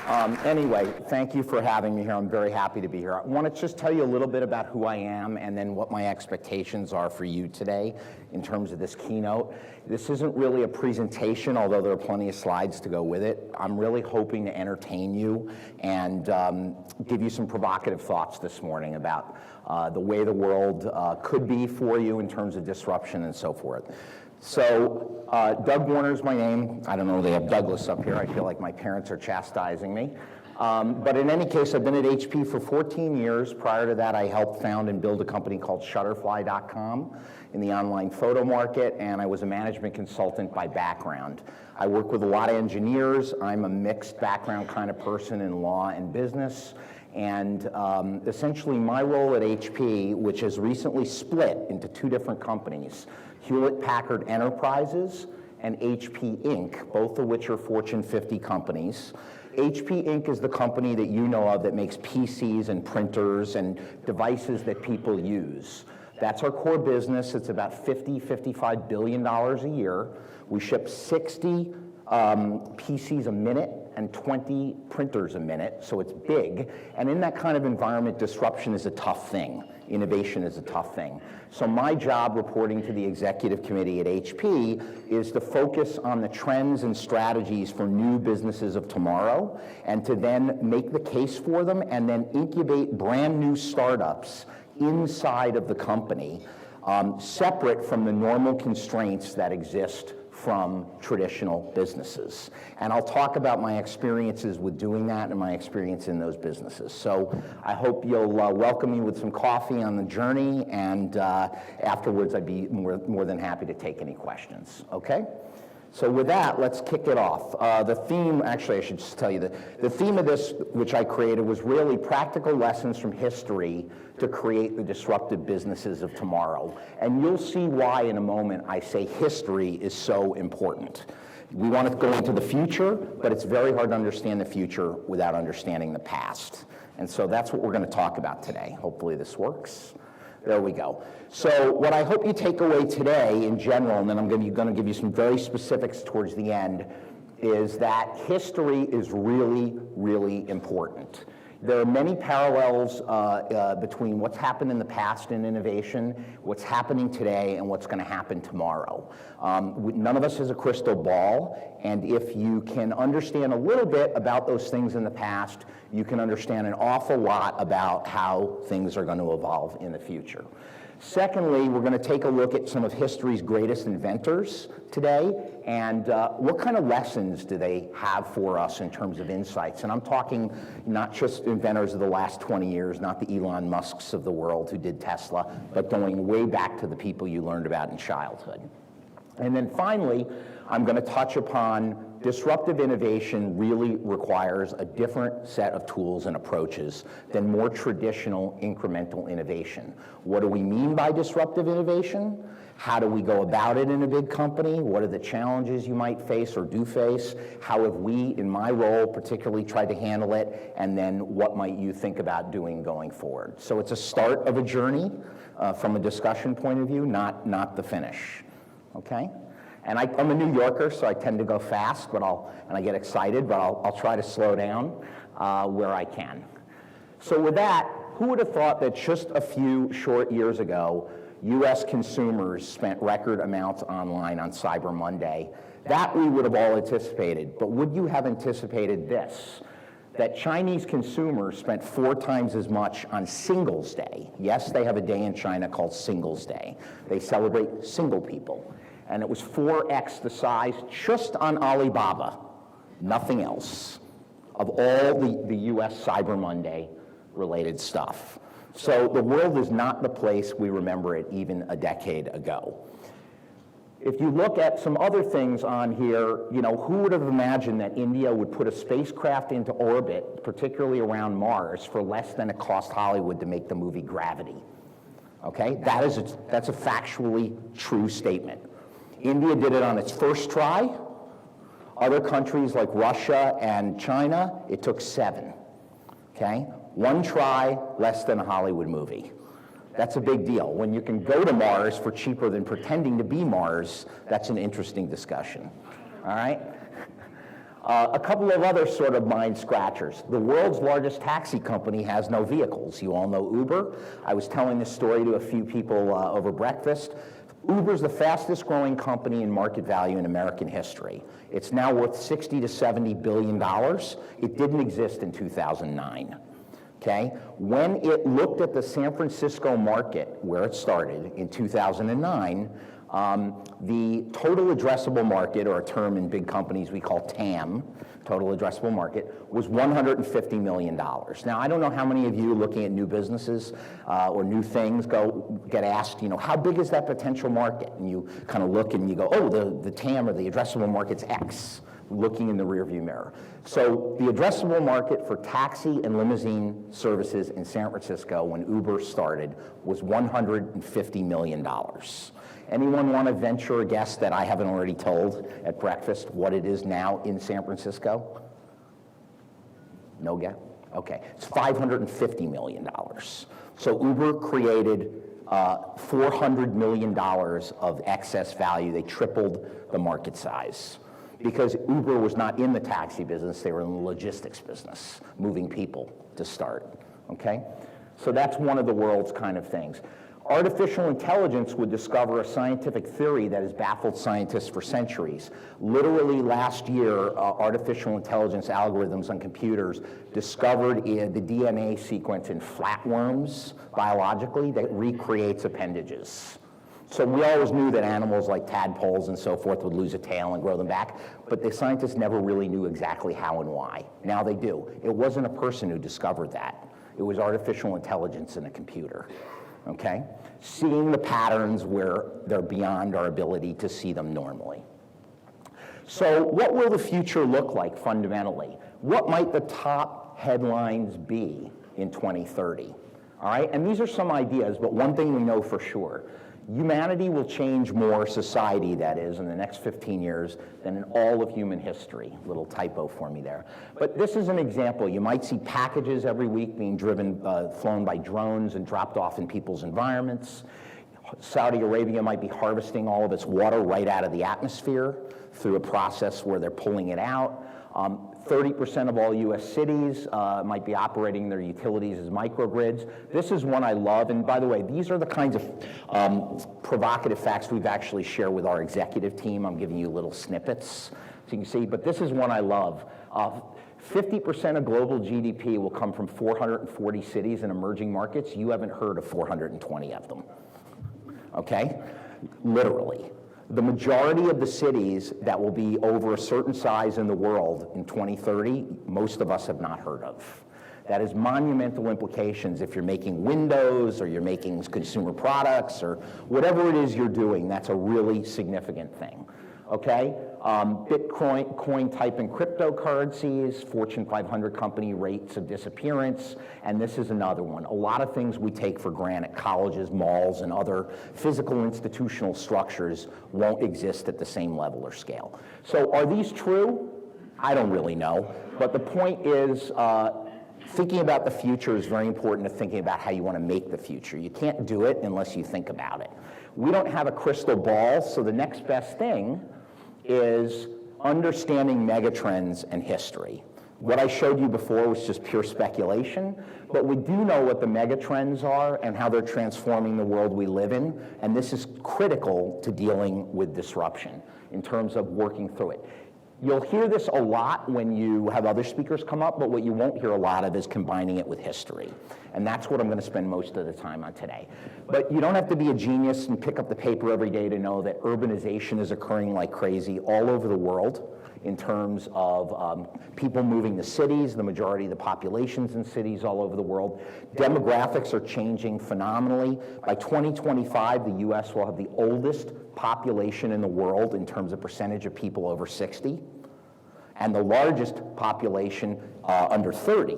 Anyway, thank you for having me here. I'm very happy to be here. I want to just tell you a little bit about who I am and then what my expectations are for you today in terms of this keynote. This isn't really a presentation, although there are plenty of slides to go with it. I'm really hoping to entertain you and give you some provocative thoughts this morning about the way the world could be for you in terms of disruption and so forth. So, Doug Warner's my name. I don't know, they have Douglas up here. I feel like my parents are chastising me. But in any case, I've been at HP for 14 years. Prior to that, I helped found and build a company called Shutterfly.com in the online photo market, and I was a management consultant by background. I work with a lot of engineers. I'm a mixed background kind of person in law and business. And essentially my role at HP, which has recently split into two different companies, Hewlett-Packard Enterprises and HP Inc., both of which are Fortune 50 companies. HP Inc. is the company that you know of that makes PCs and printers and devices that people use. That's our core business. It's about $55 billion a year. We ship 60 PCs a minute and 20 printers a minute, so it's big. And in that kind of environment, disruption is a tough thing. Innovation is a tough thing. So my job, reporting to the executive committee at HP, is to focus on the trends and strategies for new businesses of tomorrow, and to then make the case for them, and then incubate brand new startups inside of the company, separate from the normal constraints that exist from traditional businesses. And I'll talk about my experiences with doing that and my experience in those businesses. So I hope you'll welcome me with some coffee on the journey, and afterwards I'd be more than happy to take any questions, okay? So with that, let's kick it off. The theme, actually I should just tell you, the theme of this, which I created, was really practical lessons from history to create the disruptive businesses of tomorrow. And you'll see why in a moment I say history is so important. We want to go into the future, but it's very hard to understand the future without understanding the past. And so that's what we're going to talk about today. Hopefully this works. There we go. So what I hope you take away today in general, and then I'm going to give you some very specifics towards the end, is that history is really, really important. There are many parallels between what's happened in the past in innovation, what's happening today, and what's going to happen tomorrow. None of us has a crystal ball, and if you can understand a little bit about those things in the past, you can understand an awful lot about how things are going to evolve in the future. Secondly, we're going to take a look at some of history's greatest inventors today, and what kind of lessons do they have for us in terms of insights. And I'm talking not just inventors of the last 20 years, not the Elon Musks of the world who did Tesla, but going way back to the people you learned about in childhood. And then finally, I'm going to touch upon disruptive innovation really requires a different set of tools and approaches than more traditional incremental innovation. What do we mean by disruptive innovation? How do we go about it in a big company? What are the challenges you might face or do face? How have we, in my role, particularly tried to handle it? And then what might you think about doing going forward? So it's a start of a journey from a discussion point of view, not the finish, okay? And I'm a New Yorker, so I tend to go fast, and I get excited, but I'll try to slow down where I can. So with that, who would have thought that just a few short years ago, US consumers spent record amounts online on Cyber Monday? That we would have all anticipated, but would you have anticipated this? That Chinese consumers spent 4 times as much on Singles Day. Yes, they have a day in China called Singles Day. They celebrate single people. And it was 4x the size just on Alibaba, nothing else, of all the US Cyber Monday related stuff. So the world is not the place we remember it even a decade ago. If you look at some other things on here, who would have imagined that India would put a spacecraft into orbit, particularly around Mars, for less than it cost Hollywood to make the movie Gravity? Okay, that's a factually true statement. India did it on its first try. Other countries like Russia and China, it took 7, okay? 1 try, less than a Hollywood movie. That's a big deal. When you can go to Mars for cheaper than pretending to be Mars, that's an interesting discussion, all right? A couple of other sort of mind scratchers. The world's largest taxi company has no vehicles. You all know Uber. I was telling this story to a few people over breakfast. Uber's the fastest growing company in market value in American history. It's now worth $60 to $70 billion. It didn't exist in 2009. Okay? When it looked at the San Francisco market, where it started in 2009, the total addressable market, or a term in big companies we call TAM, total addressable market, was $150 million. Now, I don't know how many of you looking at new businesses or new things get asked, how big is that potential market? And you kind of look and you go, oh, the TAM, or the addressable market's X, looking in the rearview mirror. So the addressable market for taxi and limousine services in San Francisco when Uber started was $150 million. Anyone want to venture a guess that I haven't already told at breakfast what it is now in San Francisco? No guess? Okay, it's $550 million. So Uber created $400 million of excess value. They tripled the market size because Uber was not in the taxi business, they were in the logistics business, moving people to start, okay? So that's one of the world's kind of things. Artificial intelligence would discover a scientific theory that has baffled scientists for centuries. Literally last year, artificial intelligence algorithms on computers discovered the DNA sequence in flatworms biologically that recreates appendages. So we always knew that animals like tadpoles and so forth would lose a tail and grow them back, but the scientists never really knew exactly how and why. Now they do. It wasn't a person who discovered that. It was artificial intelligence in a computer. Okay? Seeing the patterns where they're beyond our ability to see them normally. So what will the future look like fundamentally? What might the top headlines be in 2030? All right, and these are some ideas, but one thing we know for sure. Humanity will change more, society that is, in the next 15 years than in all of human history. Little typo for me there. But this is an example. You might see packages every week being flown by drones and dropped off in people's environments. Saudi Arabia might be harvesting all of its water right out of the atmosphere through a process where they're pulling it out. 30% of all US cities might be operating their utilities as microgrids. This is one I love, and by the way, these are the kinds of provocative facts we've actually shared with our executive team. I'm giving you little snippets so you can see, but this is one I love. 50% of global GDP will come from 440 cities in emerging markets. You haven't heard of 420 of them, okay? Literally. The majority of the cities that will be over a certain size in the world in 2030, most of us have not heard of. That has monumental implications if you're making windows or you're making consumer products or whatever it is you're doing. That's a really significant thing, okay? Bitcoin, coin type and cryptocurrencies, Fortune 500 company rates of disappearance, and this is another one. A lot of things we take for granted, colleges, malls, and other physical institutional structures won't exist at the same level or scale. So are these true? I don't really know, but the point is thinking about the future is very important to thinking about how you want to make the future. You can't do it unless you think about it. We don't have a crystal ball, so the next best thing is understanding megatrends and history. What I showed you before was just pure speculation, but we do know what the megatrends are and how they're transforming the world we live in, and this is critical to dealing with disruption in terms of working through it. You'll hear this a lot when you have other speakers come up, but what you won't hear a lot of is combining it with history. And that's what I'm going to spend most of the time on today. But you don't have to be a genius and pick up the paper every day to know that urbanization is occurring like crazy all over the world in terms of people moving to cities, the majority of the populations in cities all over the world. Demographics are changing phenomenally. By 2025, the US will have the oldest population in the world in terms of percentage of people over 60, and the largest population under 30,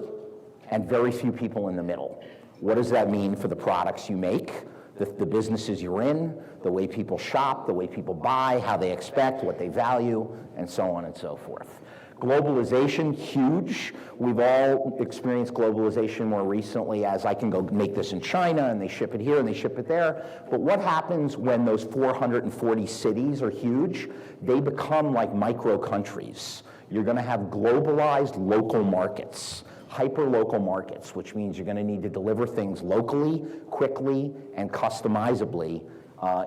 and very few people in the middle. What does that mean for the products you make, the businesses you're in, the way people shop, the way people buy, how they expect, what they value, and so on and so forth. Globalization, huge. We've all experienced globalization more recently as I can go make this in China and they ship it here and they ship it there. But what happens when those 440 cities are huge? They become like micro countries. You're going to have globalized local markets, hyper-local markets, which means you're going to need to deliver things locally, quickly, and customizably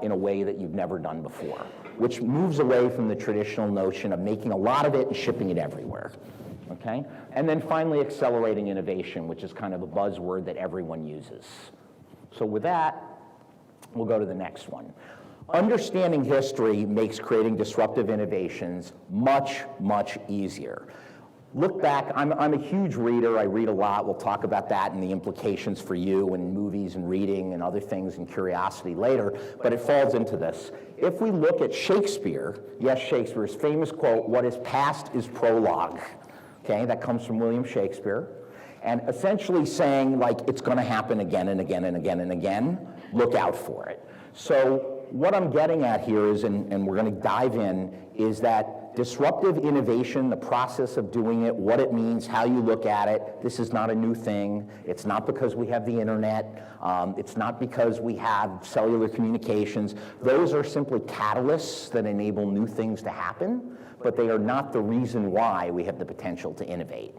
in a way that you've never done before, which moves away from the traditional notion of making a lot of it and shipping it everywhere. Okay? And then finally, accelerating innovation, which is kind of a buzzword that everyone uses. So with that, we'll go to the next one. Understanding history makes creating disruptive innovations much, much easier. Look back, I'm a huge reader, I read a lot, we'll talk about that and the implications for you and movies and reading and other things and curiosity later, but it falls into this. If we look at Shakespeare, yes, Shakespeare's famous quote, "What is past is prologue." Okay, that comes from William Shakespeare, and essentially saying, like, it's going to happen again and again and again and again, look out for it. So what I'm getting at here is, and we're going to dive in, is that disruptive innovation, the process of doing it, what it means, how you look at it, this is not a new thing. It's not because we have the internet. It's not because we have cellular communications. Those are simply catalysts that enable new things to happen, but they are not the reason why we have the potential to innovate.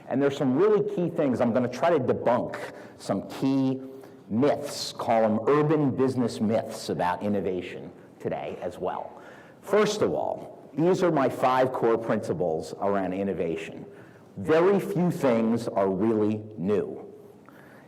And there's some really key things. I'm going to try to debunk some key myths, call them urban business myths about innovation today as well. First of all, these are my 5 core principles around innovation. Very few things are really new.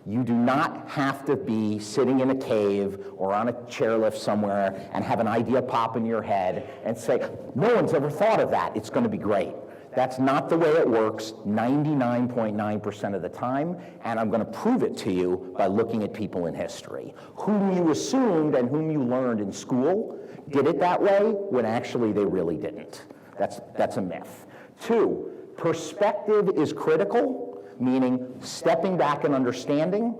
You do not have to be sitting in a cave or on a chairlift somewhere and have an idea pop in your head and say, no one's ever thought of that, it's going to be great. That's not the way it works 99.9% of the time, and I'm going to prove it to you by looking at people in history. Whom you assumed and whom you learned in school did it that way when actually they really didn't. That's a myth. 2, perspective is critical, meaning stepping back and understanding.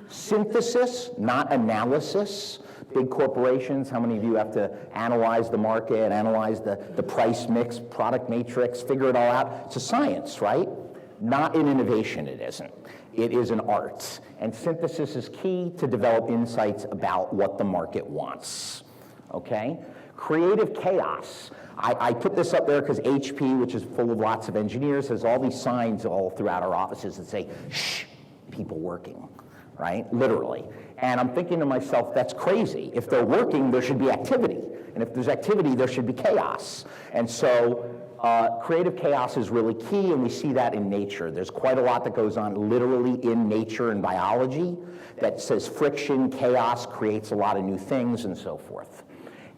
Synthesis, not analysis. Big corporations, how many of you have to analyze the market, analyze the price mix, product matrix, figure it all out? It's a science, right? Not in innovation, it isn't. It is an art. And synthesis is key to develop insights about what the market wants. Okay? Creative chaos. I put this up there because HP, which is full of lots of engineers, has all these signs all throughout our offices that say, shh, people working, right? Literally. And I'm thinking to myself, that's crazy. If they're working, there should be activity. And if there's activity, there should be chaos. And so creative chaos is really key, and we see that in nature. There's quite a lot that goes on literally in nature and biology that says friction, chaos creates a lot of new things and so forth.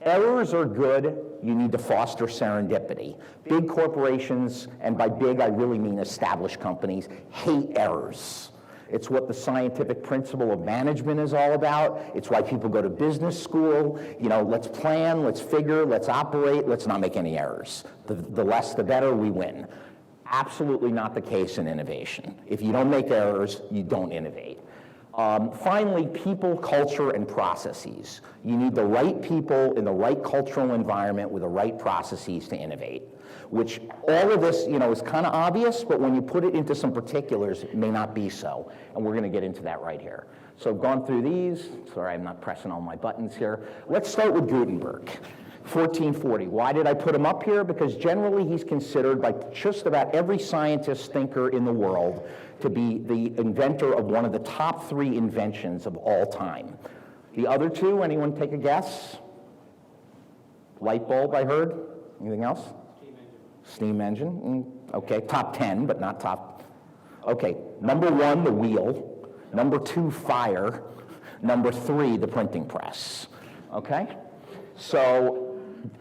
Errors are good. You need to foster serendipity. Big corporations, and by big I really mean established companies, hate errors. It's what the scientific principle of management is all about. It's why people go to business school. You know, let's plan, let's figure, let's operate, let's not make any errors. The less the better, we win. Absolutely not the case in innovation. If you don't make errors, you don't innovate. Finally, people, culture, and processes. You need the right people in the right cultural environment with the right processes to innovate, which all of this, you know, is kind of obvious, but when you put it into some particulars, it may not be so, and we're going to get into that right here. So I've gone through these. Sorry, I'm not pressing all my buttons here. Let's start with Gutenberg. 1440. Why did I put him up here? Because generally he's considered by just about every scientist, thinker in the world to be the inventor of one of the top 3 inventions of all time. The other 2, anyone take a guess? Light bulb, I heard. Anything else? Steam engine. Okay, top 10, but not top. Okay, number 1, the wheel. Number 2, fire. Number 3, the printing press. Okay? So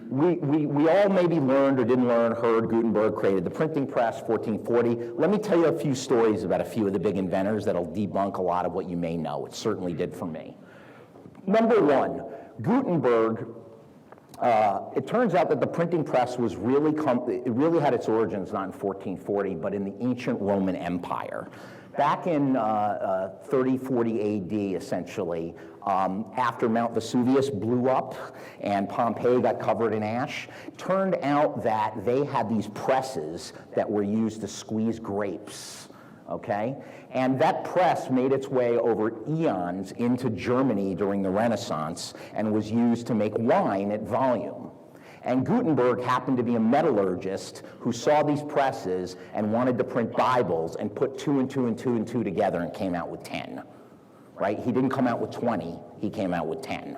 we all maybe learned or didn't learn, heard Gutenberg created the printing press, 1440. Let me tell you a few stories about a few of the big inventors that'll debunk a lot of what you may know. It certainly did for me. Number 1, Gutenberg, it turns out that the printing press was it really had its origins not in 1440, but in the ancient Roman Empire. Back in 3040 AD, essentially, after Mount Vesuvius blew up and Pompeii got covered in ash, turned out that they had these presses that were used to squeeze grapes, okay? And that press made its way over eons into Germany during the Renaissance and was used to make wine at volume. And Gutenberg happened to be a metallurgist who saw these presses and wanted to print Bibles and put 2 and 2 and 2 and 2 together and came out with 10, right? He didn't come out with 20, he came out with 10.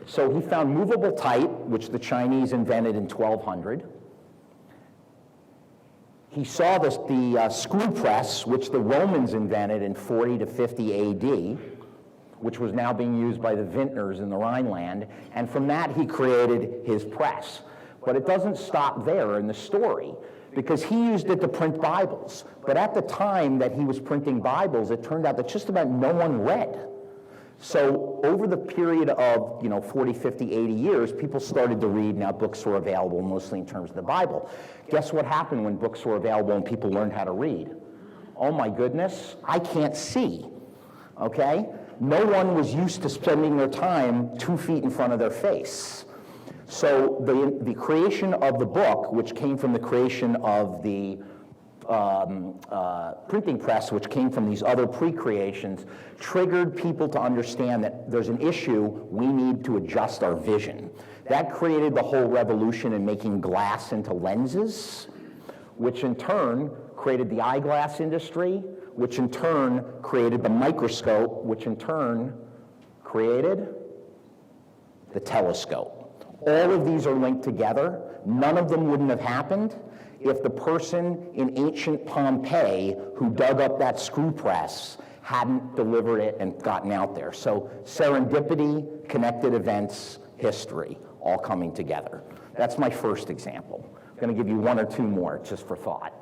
So he found movable type, which the Chinese invented in 1200. He saw the screw press, which the Romans invented in 40 to 50 AD, which was now being used by the vintners in the Rhineland, and from that he created his press. But it doesn't stop there in the story, because he used it to print Bibles. But at the time that he was printing Bibles, it turned out that just about no one read. So over the period of 40, 50, 80 years, people started to read. Now books were available mostly in terms of the Bible. Guess what happened when books were available and people learned how to read? Oh my goodness, I can't see, okay? No one was used to spending their time 2 feet in front of their face. So the creation of the book, which came from the creation of the printing press, which came from these other pre-creations, triggered people to understand that there's an issue, we need to adjust our vision. That created the whole revolution in making glass into lenses, which in turn created the eyeglass industry, which in turn created the microscope, which in turn created the telescope. All of these are linked together. None of them wouldn't have happened if the person in ancient Pompeii who dug up that screw press hadn't delivered it and gotten out there. So serendipity, connected events, history, all coming together. That's my first example. I'm going to give you 1 or 2 more just for thought.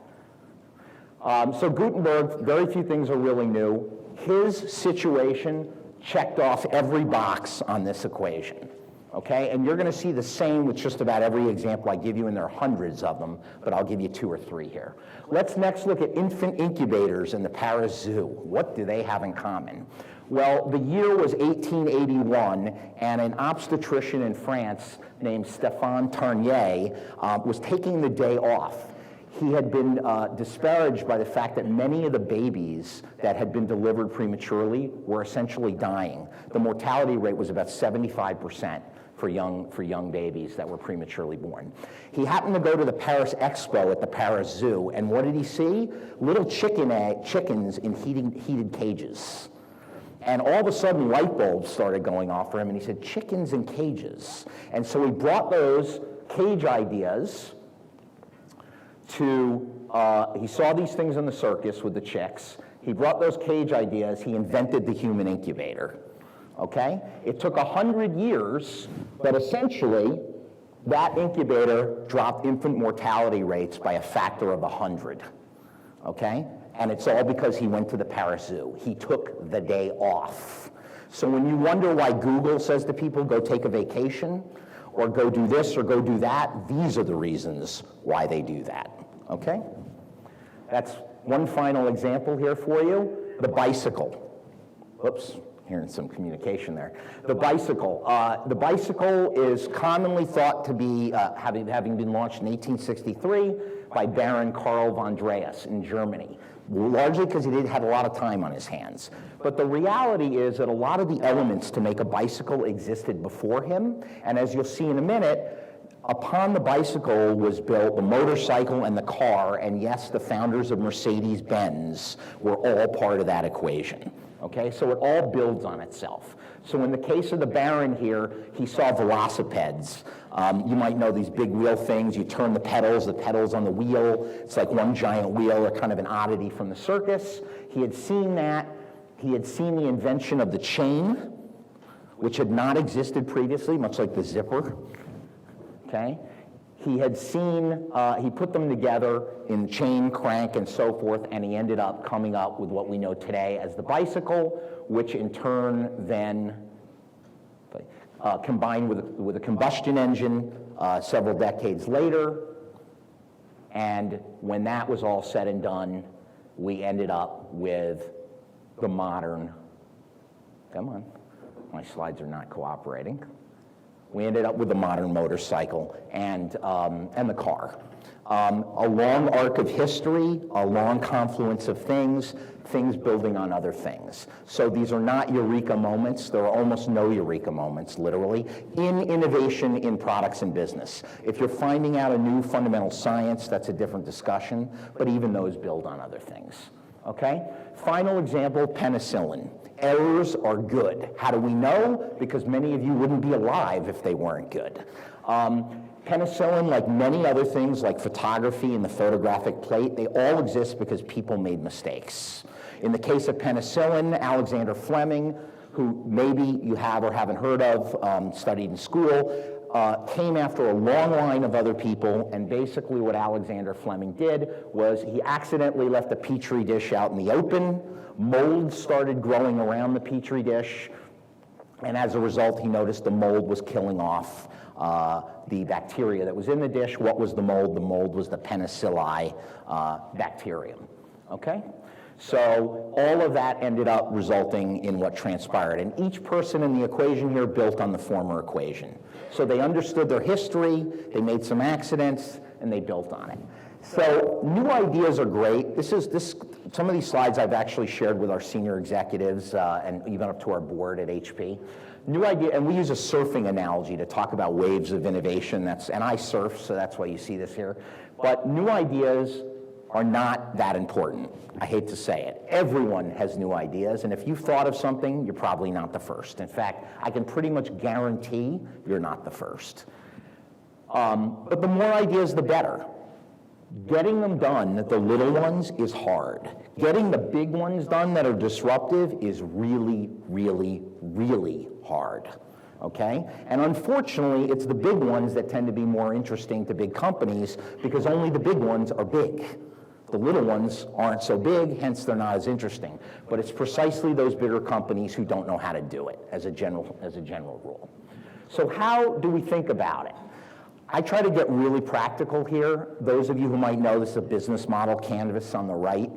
So Gutenberg, very few things are really new. His situation checked off every box on this equation. Okay, and you're going to see the same with just about every example I give you, and there are hundreds of them, but I'll give you 2 or 3 here. Let's next look at infant incubators in the Paris Zoo. What do they have in common? Well, the year was 1881, and an obstetrician in France named Stéphane Tarnier was taking the day off. He had been disparaged by the fact that many of the babies that had been delivered prematurely were essentially dying. The mortality rate was about 75% for young babies that were prematurely born. He happened to go to the Paris Expo at the Paris Zoo, and what did he see? Little chickens in heated cages. And all of a sudden, light bulbs started going off for him, and he said, chickens in cages. And so he brought those cage ideas he saw these things in the circus with the chicks. He brought those cage ideas, he invented the human incubator. Okay? It took 100 years, but essentially, that incubator dropped infant mortality rates by a factor of 100. Okay? And it's all because he went to the Paris Zoo. He took the day off. So when you wonder why Google says to people, go take a vacation, or go do this, or go do that, these are the reasons why they do that. Okay? That's one final example here for you, the bicycle. Oops, hearing some communication there. The bicycle. The bicycle is commonly thought to be, having been launched in 1863 by Baron Karl von Drais in Germany, largely because he had a lot of time on his hands. But the reality is that a lot of the elements to make a bicycle existed before him, and as you'll see in a minute, upon the bicycle was built the motorcycle and the car, and yes, the founders of Mercedes-Benz were all part of that equation. Okay, so it all builds on itself. So in the case of the Baron here, he saw velocipedes. You might know these big wheel things. You turn the pedals on the wheel. It's like one giant wheel, or kind of an oddity from the circus. He had seen that. He had seen the invention of the chain, which had not existed previously, much like the zipper. Okay? He had seen, he put them together in chain, crank, and so forth, and he ended up coming up with what we know today as the bicycle, which in turn then combined with a combustion engine several decades later. And when that was all said and done, we ended up with the modern, come on, my slides are not cooperating. We ended up with the modern motorcycle and the car. A long arc of history, a long confluence of things building on other things. So these are not eureka moments. There are almost no eureka moments, literally, in innovation in products and business. If you're finding out a new fundamental science, that's a different discussion, but even those build on other things. Okay? Final example, penicillin. Errors are good. How do we know? Because many of you wouldn't be alive if they weren't good. Penicillin, like many other things like photography and the photographic plate, they all exist because people made mistakes. In the case of penicillin, Alexander Fleming, who maybe you have or haven't heard of, studied in school, came after a long line of other people, and basically what Alexander Fleming did was he accidentally left a petri dish out in the open. Mold started growing around the petri dish, and as a result, he noticed the mold was killing off the bacteria that was in the dish. What was the mold? The mold was the Penicilli bacterium, okay? So all of that ended up resulting in what transpired. And each person in the equation here built on the former equation. So they understood their history, they made some accidents, and they built on it. So new ideas are great. Some of these slides I've actually shared with our senior executives and even up to our board at HP. New idea, and we use a surfing analogy to talk about waves of innovation. And I surf, so that's why you see this here. But new ideas are not that important. I hate to say it. Everyone has new ideas, and if you've thought of something, you're probably not the first. In fact, I can pretty much guarantee you're not the first. But the more ideas, the better. Getting them done, the little ones, is hard. Getting the big ones done that are disruptive is really, really, really hard, okay? And unfortunately, it's the big ones that tend to be more interesting to big companies because only the big ones are big. The little ones aren't so big, hence they're not as interesting. But it's precisely those bigger companies who don't know how to do it as a general rule. So how do we think about it? I try to get really practical here. Those of you who might know, this is a business model canvas on the right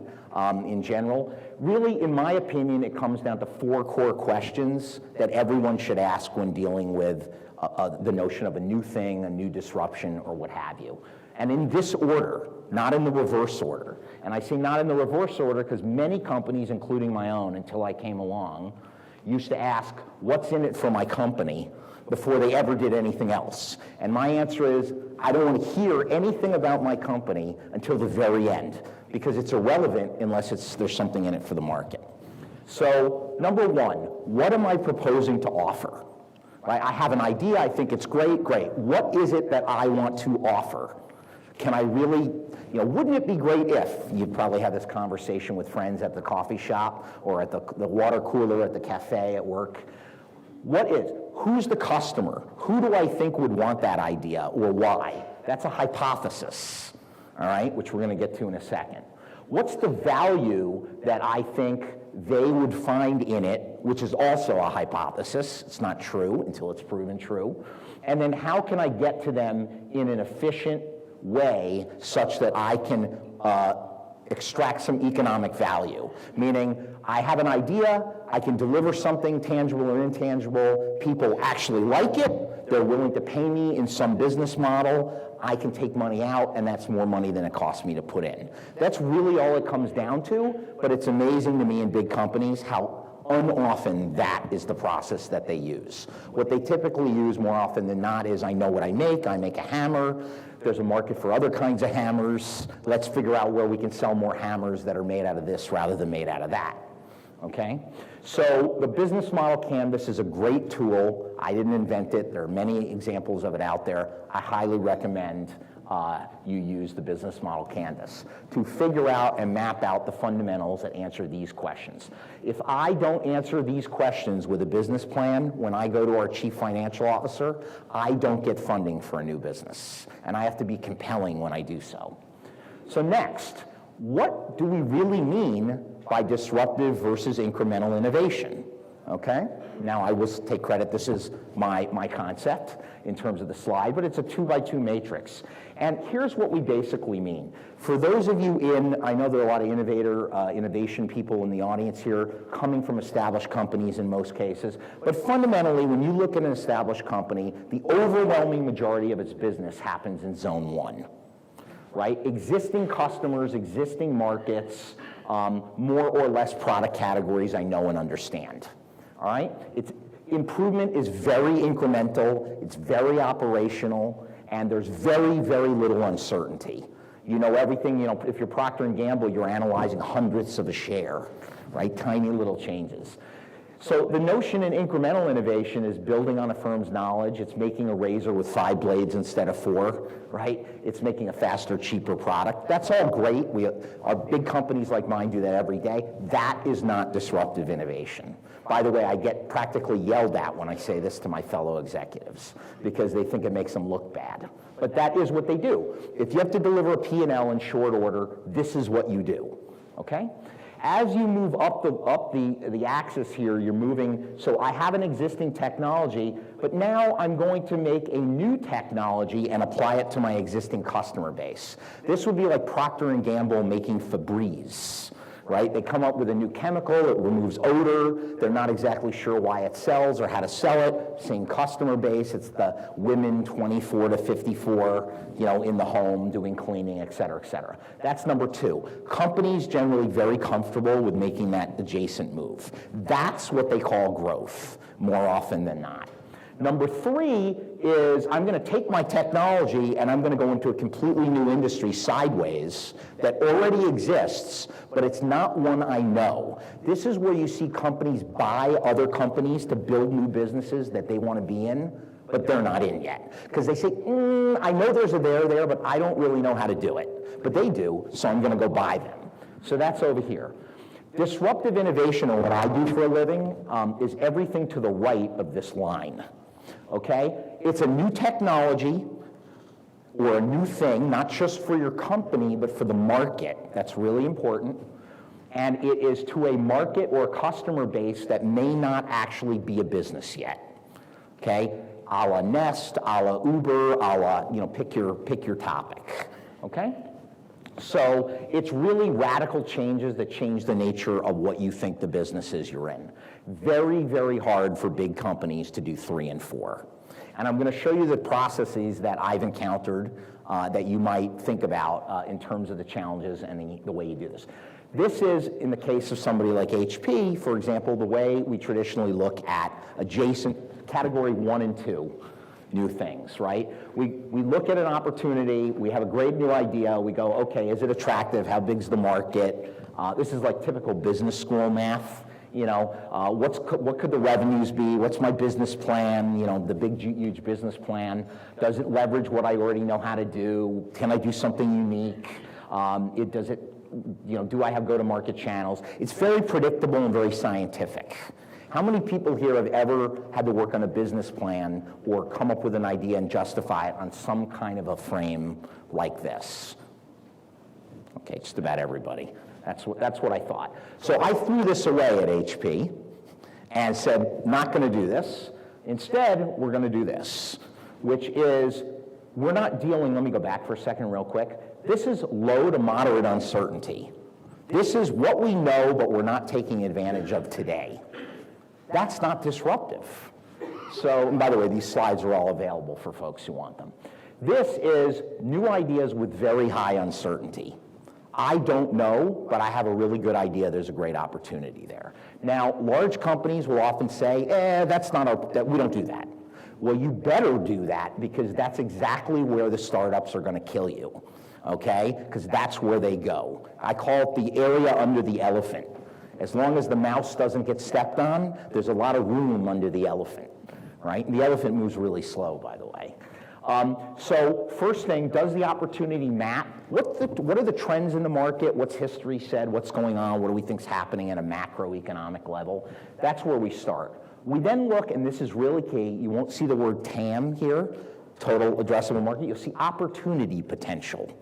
in general. Really, in my opinion, it comes down to 4 core questions that everyone should ask when dealing with the notion of a new thing, a new disruption, or what have you. And in this order, not in the reverse order. And I say not in the reverse order because many companies, including my own, until I came along, used to ask, what's in it for my company, before they ever did anything else. And my answer is, I don't want to hear anything about my company until the very end, because it's irrelevant unless there's something in it for the market. So, number 1, what am I proposing to offer? Right? I have an idea, I think it's great. What is it that I want to offer? Can I really, wouldn't it be great if, you'd probably have this conversation with friends at the coffee shop or at the water cooler at the cafe at work. Who's the customer? Who do I think would want that idea, or why? That's a hypothesis, all right, which we're going to get to in a second. What's the value that I think they would find in it, which is also a hypothesis. It's not true until it's proven true. And then how can I get to them in an efficient way such that I can extract some economic value? Meaning, I have an idea, I can deliver something tangible or intangible, people actually like it, they're willing to pay me in some business model, I can take money out, and that's more money than it costs me to put in. That's really all it comes down to, but it's amazing to me in big companies how unoften that is the process that they use. What they typically use more often than not is, I know what I make a hammer, there's a market for other kinds of hammers, let's figure out where we can sell more hammers that are made out of this rather than made out of that. Okay? So the business model canvas is a great tool. I didn't invent it. There are many examples of it out there. I highly recommend you use the business model canvas to figure out and map out the fundamentals that answer these questions. If I don't answer these questions with a business plan, when I go to our chief financial officer, I don't get funding for a new business. And I have to be compelling when I do so. So next, what do we really mean by disruptive versus incremental innovation? okay? Now I will take credit, this is my concept in terms of the slide, but it's a 2x2 matrix. And here's what we basically mean. For those of you I know there are a lot of innovation people in the audience here, coming from established companies in most cases, but fundamentally, when you look at an established company, the overwhelming majority of its business happens in zone 1, right? Existing customers, existing markets, more or less product categories I know and understand, all right? Improvement is very incremental, it's very operational, and there's very, very little uncertainty. You know everything, if you're Procter & Gamble, you're analyzing hundredths of a share, right? Tiny little changes. So the notion in incremental innovation is building on a firm's knowledge. It's making a razor with 5 blades instead of 4, right? It's making a faster, cheaper product. That's all great. Our big companies like mine do that every day. That is not disruptive innovation. By the way, I get practically yelled at when I say this to my fellow executives because they think it makes them look bad. But that is what they do. If you have to deliver a P&L in short order, this is what you do, okay? As you move up the axis here, you're moving, so I have an existing technology, but now I'm going to make a new technology and apply it to my existing customer base. This would be like Procter & Gamble making Febreze, right? They come up with a new chemical, it removes odor, they're not exactly sure why it sells or how to sell it, same customer base, it's the women 24 to 54, in the home doing cleaning, et cetera, et cetera. That's number 2. Companies generally very comfortable with making that adjacent move. That's what they call growth, more often than not. Number 3 is I'm going to take my technology and I'm going to go into a completely new industry sideways that already exists, but it's not one I know. This is where you see companies buy other companies to build new businesses that they want to be in, but they're not in yet. Because they say, I know there's a there, but I don't really know how to do it. But they do, so I'm going to go buy them. So that's over here. Disruptive innovation, or what I do for a living, is everything to the right of this line. Okay? It's a new technology or a new thing, not just for your company, but for the market. That's really important. And it is to a market or a customer base that may not actually be a business yet. Okay? A la Nest, a la Uber, a la, pick your topic. Okay? So it's really radical changes that change the nature of what you think the business is you're in. Very, very hard for big companies to do 3 and 4. And I'm going to show you the processes that I've encountered that you might think about in terms of the challenges and the way you do this. This is, in the case of somebody like HP, for example, the way we traditionally look at adjacent category 1 and 2. New things, right? We look at an opportunity, we have a great new idea, we go, okay, is it attractive? How big's the market? This is like typical business school math. What could the revenues be? What's my business plan? The big, huge business plan. Does it leverage what I already know how to do? Can I do something unique? Do I have go-to-market channels? It's very predictable and very scientific. How many people here have ever had to work on a business plan or come up with an idea and justify it on some kind of a frame like this? Okay, just about everybody. That's what I thought. So I threw this away at HP and said, not going to do this. Instead, we're going to do this, which is, we're not dealing, let me go back for a second real quick. This is low to moderate uncertainty. This is what we know, but we're not taking advantage of today. That's not disruptive. So, and by the way, these slides are all available for folks who want them. This is new ideas with very high uncertainty. I don't know, but I have a really good idea there's a great opportunity there. Now, large companies will often say, we don't do that. Well, you better do that because that's exactly where the startups are going to kill you, okay? Because that's where they go. I call it the area under the elephant. As long as the mouse doesn't get stepped on, there's a lot of room under the elephant, right? And the elephant moves really slow, by the way. So first thing, does the opportunity map? What are the trends in the market? What's history said? What's going on? What do we think's happening at a macroeconomic level? That's where we start. We then look, and this is really key, you won't see the word TAM here. total addressable market, you'll see opportunity potential.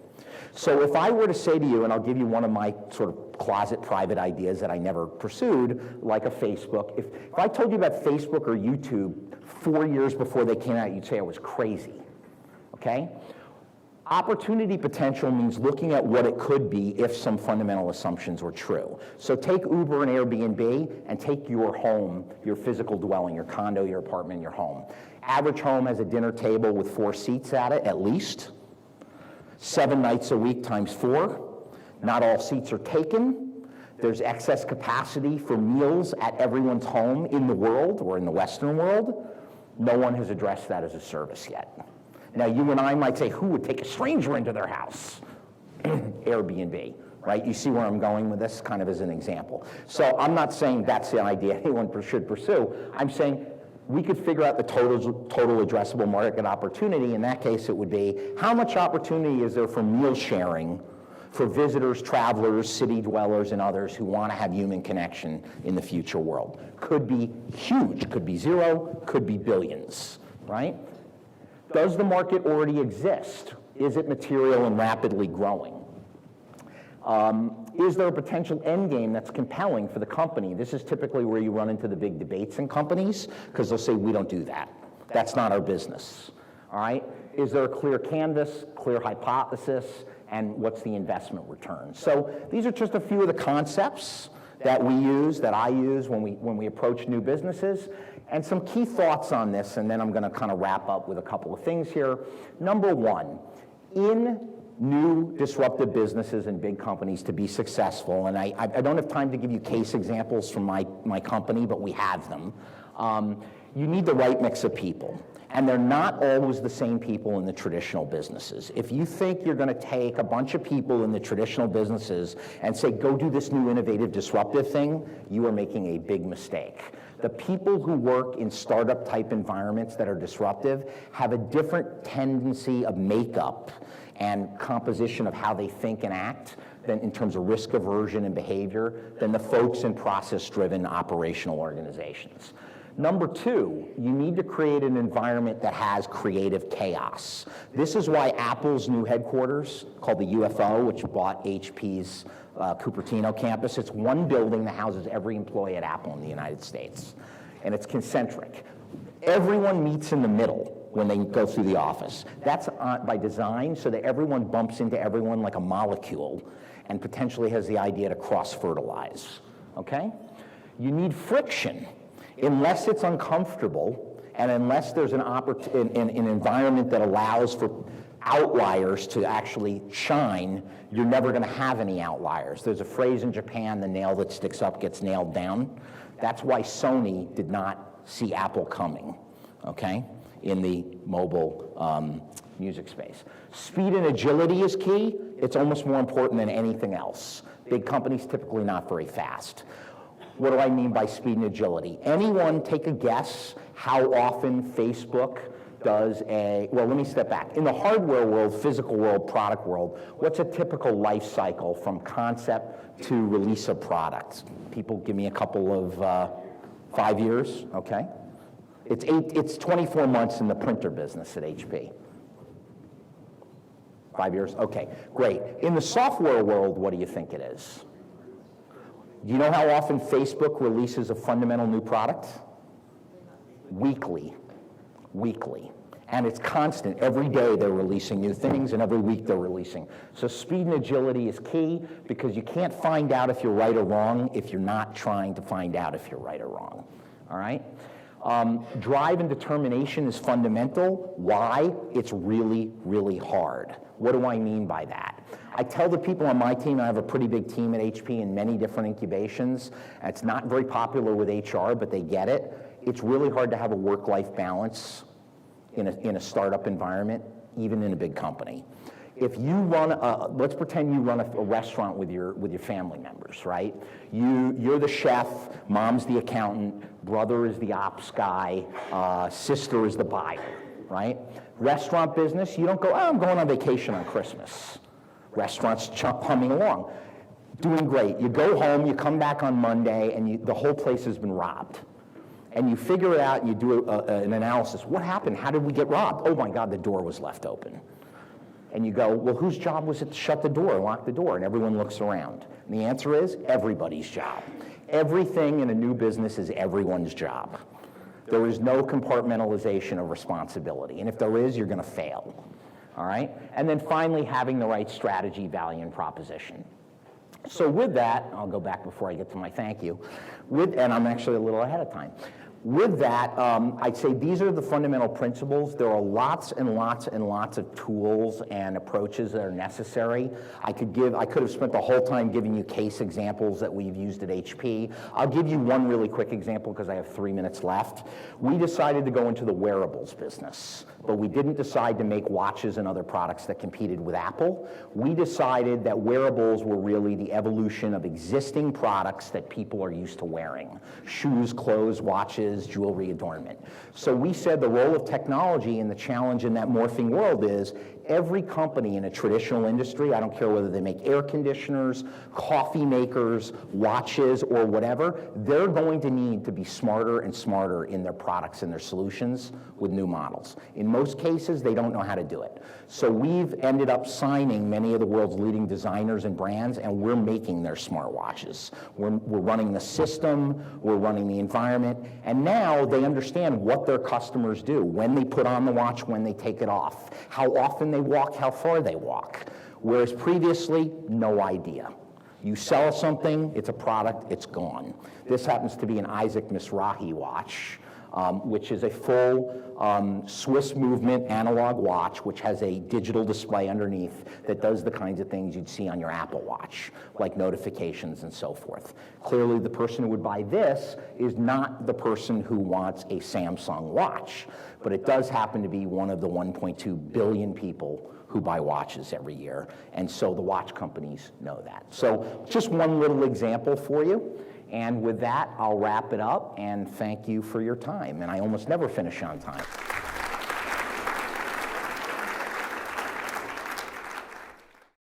So if I were to say to you, and I'll give you one of my sort of closet private ideas that I never pursued, like a Facebook, if I told you about Facebook or YouTube 4 years before they came out, you'd say I was crazy, okay? Opportunity potential means looking at what it could be if some fundamental assumptions were true. So take Uber and Airbnb and take your home, your physical dwelling, your condo, your apartment, your home. Average home has a dinner table with 4 seats at it, at least. 7 nights a week times 4. Not all seats are taken. There's excess capacity for meals at everyone's home in the world or in the Western world. No one has addressed that as a service yet. Now, you and I might say, who would take a stranger into their house? Airbnb, right? You see where I'm going with this, kind of as an example. So I'm not saying that's the idea anyone should pursue. I'm saying we could figure out the total addressable market opportunity. In that case, it would be, how much opportunity is there for meal sharing for visitors, travelers, city dwellers, and others who want to have human connection in the future world? Could be huge, could be zero, could be billions, right? Does the market already exist? Is it material and rapidly growing? Is there a potential end game that's compelling for the company? This is typically where you run into the big debates in companies, because they'll say, we don't do that. That's not our business, all right? Is there a clear canvas, clear hypothesis, and what's the investment return? So these are just a few of the concepts that we use, that I use when we approach new businesses. And some key thoughts on this, and then I'm going to kind of wrap up with a couple of things here. Number one, in new disruptive businesses and big companies to be successful, and I don't have time to give you case examples from my company, but we have them, you need the right mix of people. And they're not always the same people in the traditional businesses. If you think you're going to take a bunch of people in the traditional businesses and say, go do this new innovative disruptive thing, you are making a big mistake. The people who work in startup type environments that are disruptive have a different tendency of makeup and composition of how they think and act than in terms of risk aversion and behavior than the folks in process-driven operational organizations. Number two, you need to create an environment that has creative chaos. This is why Apple's new headquarters, called the UFO, which bought HP's Cupertino campus, it's one building that houses every employee at Apple in the United States. And it's concentric. Everyone meets in the middle when they go through the office. That's by design so that everyone bumps into everyone like a molecule and potentially has the idea to cross-fertilize, okay? You need friction. Unless it's uncomfortable and unless there's an environment that allows for outliers to actually shine, you're never going to have any outliers. There's a phrase in Japan, the nail that sticks up gets nailed down. That's why Sony did not see Apple coming, okay, in the mobile music space. Speed and agility is key. It's almost more important than anything else. Big companies typically not very fast. What do I mean by speed and agility? Anyone take a guess how often Facebook does well, let me step back. In the hardware world, physical world, product world, what's a typical life cycle from concept to release of product? People give me a couple of 5 years, okay? It's 24 months in the printer business at HP. 5 years, okay, great. In the software world, what do you think it is? Do you know how often Facebook releases a fundamental new product? Weekly. And it's constant. Every day they're releasing new things, and every week they're releasing. So speed and agility is key because you can't find out if you're right or wrong if you're not trying to find out if you're right or wrong. All right? Drive and determination is fundamental. Why? It's really, really hard. What do I mean by that? I tell the people on my team, I have a pretty big team at HP in many different incubations. It's not very popular with HR, but they get it. It's really hard to have a work-life balance in a startup environment, even in a big company. If you run, let's pretend you run a restaurant with your family members, right? You're the chef, mom's the accountant, brother is the ops guy, sister is the buyer, right? Restaurant business, you don't go, I'm going on vacation on Christmas. Restaurants humming along, doing great. You go home, you come back on Monday, and the whole place has been robbed. and you figure it out, and you do an analysis. What happened? How did we get robbed? Oh my God, the door was left open. And you go, well, whose job was it to shut the door, lock the door? And everyone looks around. And the answer is everybody's job. Everything in a new business is everyone's job. There is no compartmentalization of responsibility. And if there is, you're going to fail. All right? And then finally, having the right strategy, value, and proposition. So with that, I'll go back before I get to my thank you. And I'm actually a little ahead of time. With that, I'd say these are the fundamental principles. There are lots and lots and lots of tools and approaches that are necessary. I could have spent the whole time giving you case examples that we've used at HP. I'll give you one really quick example because I have 3 minutes left. We decided to go into the wearables business, but we didn't decide to make watches and other products that competed with Apple. We decided that wearables were really the evolution of existing products that people are used to wearing. Shoes, clothes, watches, jewelry, adornment. So we said the role of technology and the challenge in that morphing world is every company in a traditional industry, I don't care whether they make air conditioners, coffee makers, watches, or whatever, they're going to need to be smarter and smarter in their products and their solutions with new models. In most cases, they don't know how to do it. So we've ended up signing many of the world's leading designers and brands, and we're making their smartwatches. We're running the system, we're running the environment, and now they understand what their customers do, when they put on the watch, when they take it off, how often they walk, how far they walk. Whereas previously, no idea. You sell something, it's a product, it's gone. This happens to be an Isaac Mizrahi watch, which is a full Swiss movement analog watch, which has a digital display underneath that does the kinds of things you'd see on your Apple Watch, like notifications and so forth. Clearly, the person who would buy this is not the person who wants a Samsung watch, but it does happen to be one of the 1.2 billion people who buy watches every year, and so the watch companies know that. So just one little example for you. And with that, I'll wrap it up, and thank you for your time. And I almost never finish on time.